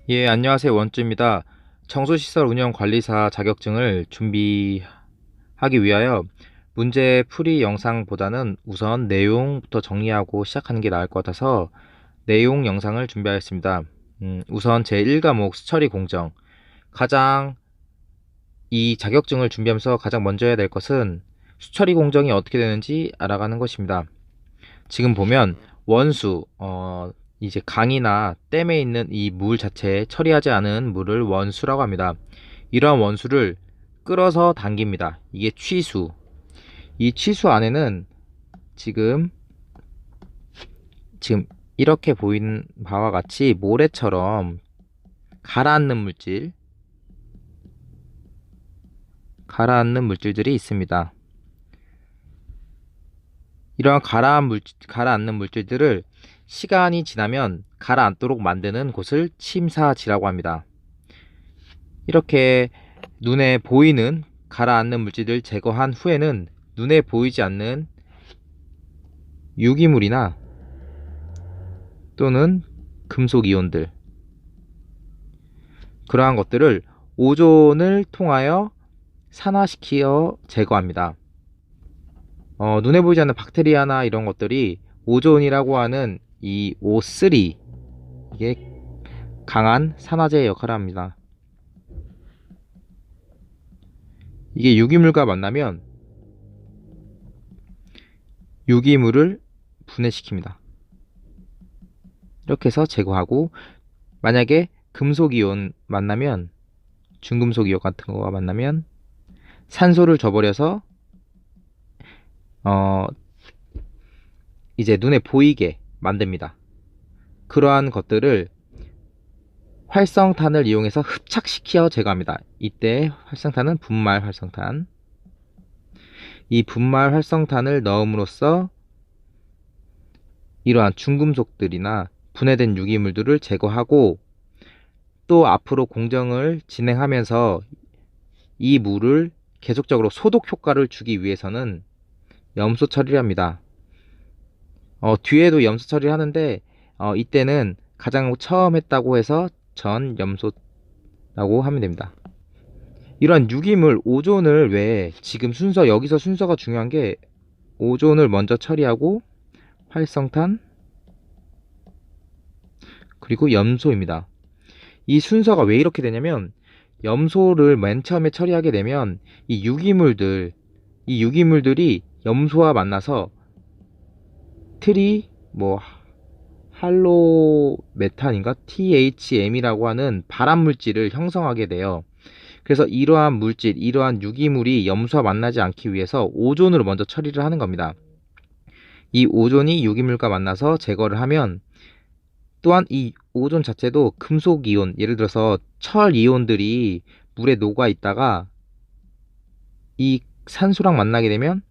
예, 안녕하세요. 원주입니다. 청소시설 운영관리사 자격증을 준비하기 위하여 문제 풀이 영상보다는 우선 내용부터 정리하고 시작하는 게 나을 것 같아서 내용 영상을 준비하였습니다. 우선 제1과목 수처리 공정. 이 자격증을 준비하면서 가장 먼저 해야 될 것은 수처리 공정이 어떻게 되는지 알아가는 것입니다. 지금 보면 원수, 이제 강이나 댐에 있는 이 물 자체에 처리하지 않은 물을 원수라고 합니다. 이러한 원수를 끌어서 당깁니다. 이게 취수. 이 취수 안에는 지금 이렇게 보이는 바와 같이 모래처럼 가라앉는 물질들이 있습니다. 이러한 가라앉는 물질들을 시간이 지나면 가라앉도록 만드는 곳을 침사지라고 합니다. 이렇게 눈에 보이는 가라앉는 물질을 제거한 후에는 눈에 보이지 않는 유기물이나 또는 금속 이온들, 그러한 것들을 오존을 통하여 산화시켜 제거합니다. 눈에 보이지 않는 박테리아나 이런 것들이 오존이라고 하는 이 O3, 이게 강한 산화제 역할을 합니다. 이게 유기물과 만나면 유기물을 분해시킵니다. 이렇게 해서 제거하고, 만약에 금속이온 만나면, 중금속이온 같은 거가 만나면 산소를 줘버려서 이제 눈에 보이게 만듭니다. 그러한 것들을 활성탄을 이용해서 흡착시켜 제거합니다. 이때 활성탄은 분말 활성탄. 이 분말 활성탄을 넣음으로써 이러한 중금속들이나 분해된 유기물들을 제거하고, 또 앞으로 공정을 진행하면서 이 물을 계속적으로 소독 효과를 주기 위해서는 염소 처리를 합니다. 뒤에도 염소 처리를 하는데 이때는 가장 처음 했다고 해서 전 염소라고 하면 됩니다. 이런 유기물 오존을 왜 지금 여기서 순서가 중요한 게, 오존을 먼저 처리하고 활성탄 그리고 염소입니다. 이 순서가 왜 이렇게 되냐면, 염소를 맨 처음에 처리하게 되면 이 유기물들이 염소와 만나서 할로메탄인가 THM이라고 하는 발암물질을 형성하게 돼요. 그래서 이러한 유기물이 염소와 만나지 않기 위해서 오존으로 먼저 처리를 하는 겁니다. 이 오존이 유기물과 만나서 제거를 하면, 또한 이 오존 자체도 금속 이온, 예를 들어서 철 이온들이 물에 녹아 있다가 이 산소랑 만나게 되면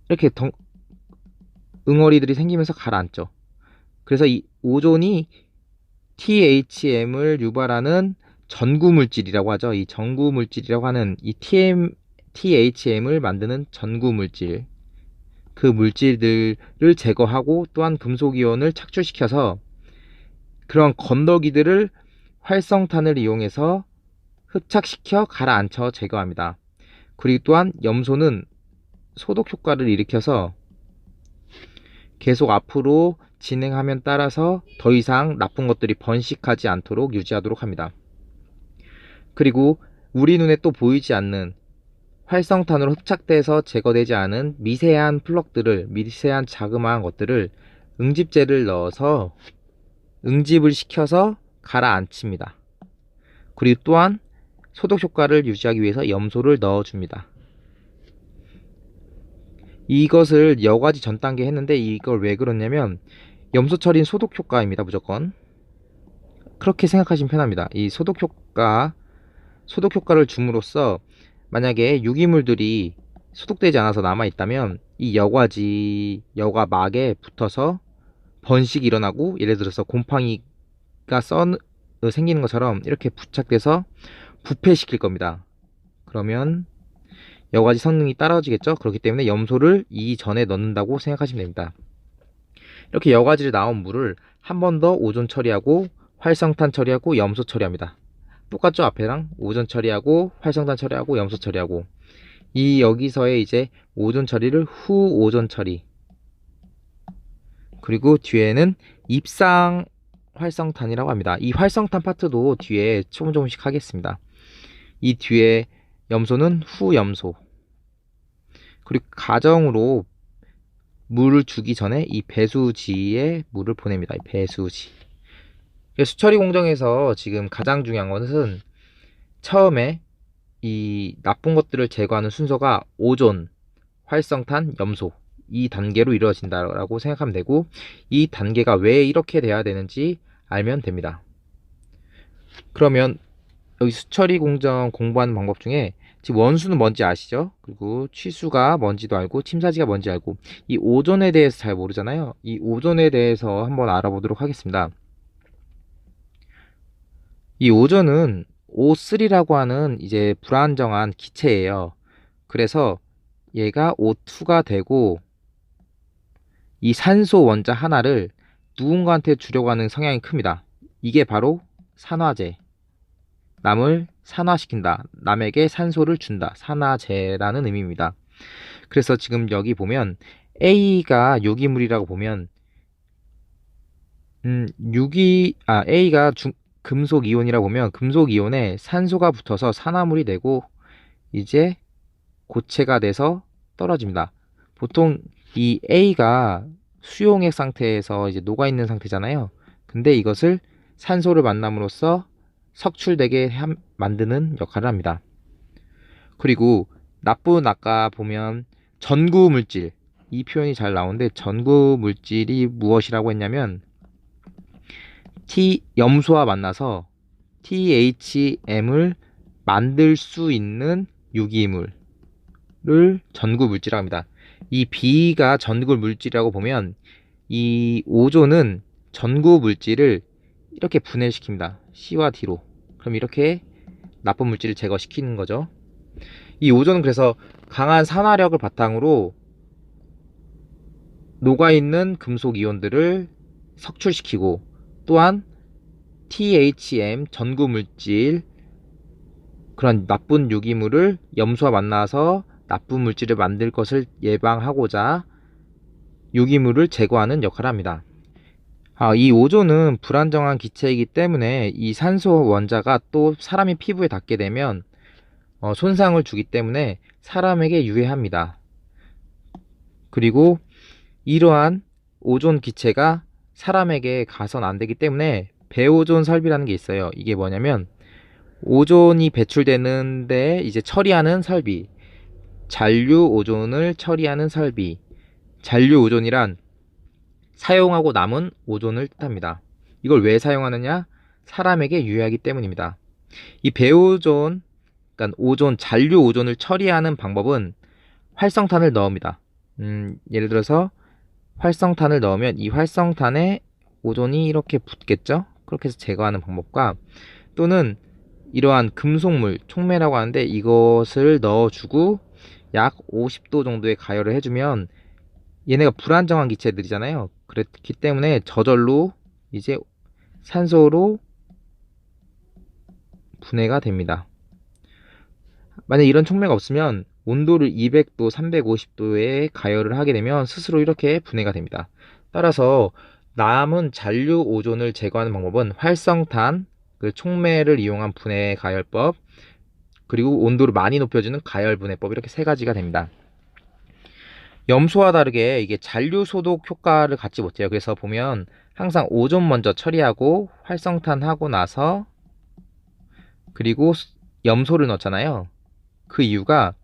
이렇게 응어리들이 생기면서 가라앉죠. 그래서 이 오존이 THM을 유발하는 전구물질이라고 하죠. 이 전구물질이라고 하는 이 THM을 만드는 전구물질, 그 물질들을 제거하고, 또한 금속이온을 착출시켜서 그런 건더기들을 활성탄을 이용해서 흡착시켜 가라앉혀 제거합니다. 그리고 또한 염소는 소독 효과를 일으켜서 계속 앞으로 진행하면 따라서 더 이상 나쁜 것들이 번식하지 않도록 유지하도록 합니다. 그리고 우리 눈에 또 보이지 않는, 활성탄으로 흡착돼서 제거되지 않은 미세한 미세한 자그마한 것들을 응집제를 넣어서 응집을 시켜서 가라앉힙니다. 그리고 또한 소독 효과를 유지하기 위해서 염소를 넣어줍니다. 이것을 여과지 전 단계 했는데, 이걸 왜 그러냐면 염소 처리는 소독 효과입니다. 무조건 그렇게 생각하시면 편합니다. 이 소독 효과를 줌으로써 만약에 유기물들이 소독되지 않아서 남아 있다면 이 여과막에 붙어서 번식이 일어나고, 예를 들어서 곰팡이가 생기는 것처럼 이렇게 부착돼서 부패시킬 겁니다. 그러면 여과지 성능이 떨어지겠죠. 그렇기 때문에 염소를 이전에 넣는다고 생각하시면 됩니다. 이렇게 여과지를 나온 물을 한 번 더 오존 처리하고 활성탄 처리하고 염소 처리합니다. 똑같죠? 앞에랑 오존 처리하고 활성탄 처리하고 염소 처리하고, 이 여기서의 이제 오존 처리를 후오존 처리, 그리고 뒤에는 입상 활성탄이라고 합니다. 이 활성탄 파트도 뒤에 조금씩 하겠습니다. 이 뒤에 염소는 후염소, 그리고 가정으로 물을 주기 전에 이 배수지에 물을 보냅니다. 이 배수지. 수처리 공정에서 지금 가장 중요한 것은 처음에 이 나쁜 것들을 제거하는 순서가 오존, 활성탄, 염소, 이 단계로 이루어진다라고 생각하면 되고, 이 단계가 왜 이렇게 돼야 되는지 알면 됩니다. 그러면 여기 수처리 공정 공부하는 방법 중에 지금 원수는 뭔지 아시죠? 그리고 취수가 뭔지도 알고 침사지가 뭔지 알고, 이 오존에 대해서 잘 모르잖아요. 이 오존에 대해서 한번 알아보도록 하겠습니다. 이 오존은 O3라고 하는 이제 불안정한 기체예요. 그래서 얘가 O2가 되고, 이 산소 원자 하나를 누군가한테 주려고 하는 성향이 큽니다. 이게 바로 산화제. 남을 산화시킨다. 남에게 산소를 준다. 산화제라는 의미입니다. 그래서 지금 여기 보면 A가 유기물이라고 보면 A가 금속 이온이라고 보면 금속 이온에 산소가 붙어서 산화물이 되고 이제 고체가 돼서 떨어집니다. 보통 이 A가 수용액 상태에서 이제 녹아있는 상태잖아요. 근데 이것을 산소를 만남으로써 석출되게 만드는 역할을 합니다. 그리고 나쁜, 아까 보면 전구 물질, 이 표현이 잘 나오는데 전구 물질이 무엇이라고 했냐면 염소와 만나서 THM을 만들 수 있는 유기물을 전구 물질이라고 합니다. 이 B가 전구 물질이라고 보면 이 오존은 전구 물질을 이렇게 분해시킵니다. C와 D로. 그럼 이렇게 나쁜 물질을 제거시키는 거죠. 이 오존은 그래서 강한 산화력을 바탕으로 녹아있는 금속 이온들을 석출시키고, 또한 THM 전구 물질, 그런 나쁜 유기물을 염소와 만나서 나쁜 물질을 만들 것을 예방하고자 유기물을 제거하는 역할을 합니다. 이 오존은 불안정한 기체이기 때문에 이 산소 원자가 또 사람이 피부에 닿게 되면 손상을 주기 때문에 사람에게 유해합니다. 그리고 이러한 오존 기체가 사람에게 가선 안 되기 때문에 배오존 설비라는 게 있어요. 이게 뭐냐면 오존이 배출되는데 이제 처리하는 설비, 잔류 오존을 처리하는 설비. 잔류 오존이란 사용하고 남은 오존을 뜻합니다. 이걸 왜 사용하느냐? 사람에게 유해하기 때문입니다. 이 배오존, 그러니까 오존, 잔류 오존을 처리하는 방법은 활성탄을 넣습니다. 예를 들어서 활성탄을 넣으면 이 활성탄에 오존이 이렇게 붙겠죠? 그렇게 해서 제거하는 방법과, 또는 이러한 금속물, 촉매라고 하는데 이것을 넣어주고 약 50도 정도의 가열을 해주면, 얘네가 불안정한 기체들이잖아요. 그렇기 때문에 저절로 이제 산소로 분해가 됩니다. 만약 이런 촉매가 없으면 온도를 200도, 350도에 가열을 하게 되면 스스로 이렇게 분해가 됩니다. 따라서 남은 잔류 오존을 제거하는 방법은 활성탄, 그 촉매를 이용한 분해 가열법, 그리고 온도를 많이 높여주는 가열 분해법, 이렇게 세 가지가 됩니다. 염소와 다르게 이게 잔류 소독 효과를 갖지 못해요. 그래서 보면 항상 오존 먼저 처리하고 활성탄 하고 나서 그리고 염소를 넣잖아요. 그 이유가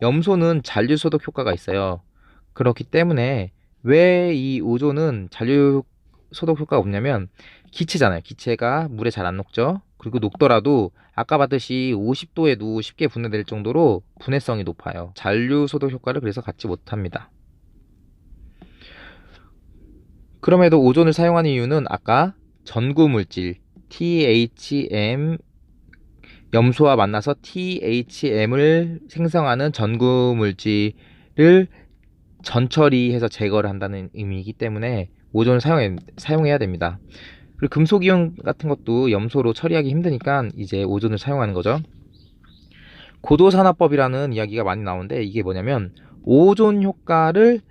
염소는 잔류 소독 효과가 있어요. 그렇기 때문에 왜 이 오존은 잔류 소독 효과가 없냐면 기체잖아요. 기체가 물에 잘 안 녹죠. 그리고 녹더라도 아까 봤듯이 50도에도 쉽게 분해될 정도로 분해성이 높아요. 잔류 소독 효과를 그래서 갖지 못합니다. 그럼에도 오존을 사용하는 이유는 아까 전구 물질 THM, 염소와 만나서 THM을 생성하는 전구 물질을 전처리해서 제거를 한다는 의미이기 때문에 오존을 사용해야 됩니다. 그리고 금속이온 같은 것도 염소로 처리하기 힘드니까 이제 오존을 사용하는 거죠. 고도산화법이라는 이야기가 많이 나오는데 이게 뭐냐면 오존 효과를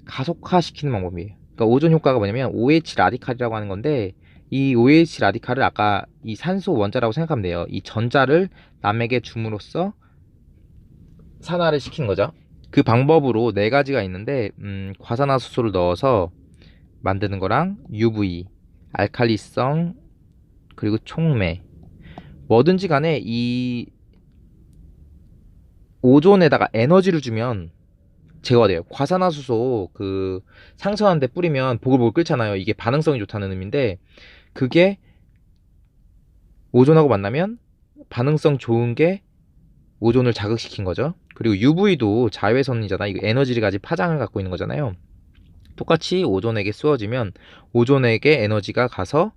가속화시키는 방법이에요. 그러니까 오존 효과가 뭐냐면 OH 라디칼이라고 하는 건데 이 OH 라디칼을 아까 이 산소 원자라고 생각하면 돼요. 이 전자를 남에게 줌으로써 산화를 시키는 거죠. 그 방법으로 네 가지가 있는데 과산화수소를 넣어서 만드는 거랑 UV, 알칼리성, 그리고 촉매, 뭐든지 간에 이 오존에다가 에너지를 주면 제거돼요. 과산화수소 그 상처하는데 뿌리면 보글보글 끓잖아요. 이게 반응성이 좋다는 의미인데 그게 오존하고 만나면 반응성 좋은 게 오존을 자극시킨 거죠. 그리고 UV도 자외선이잖아. 이거 에너지를 가진 파장을 갖고 있는 거잖아요. 똑같이 오존에게 쏘아지면 오존에게 에너지가 가서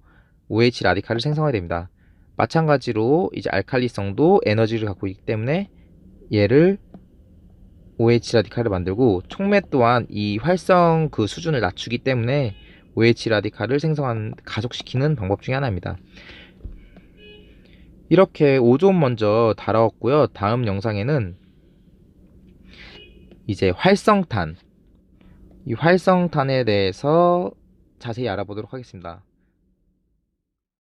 OH 라디칼을 생성하게 됩니다. 마찬가지로 이제 알칼리성도 에너지를 갖고 있기 때문에 얘를 OH 라디칼을 만들고 촉매 또한 이 활성 그 수준을 낮추기 때문에 OH 라디칼을 생성하는 가속시키는 방법 중에 하나입니다. 이렇게 오존 먼저 다뤄왔고요. 다음 영상에는 이제 활성탄, 이 활성탄에 대해서 자세히 알아보도록 하겠습니다.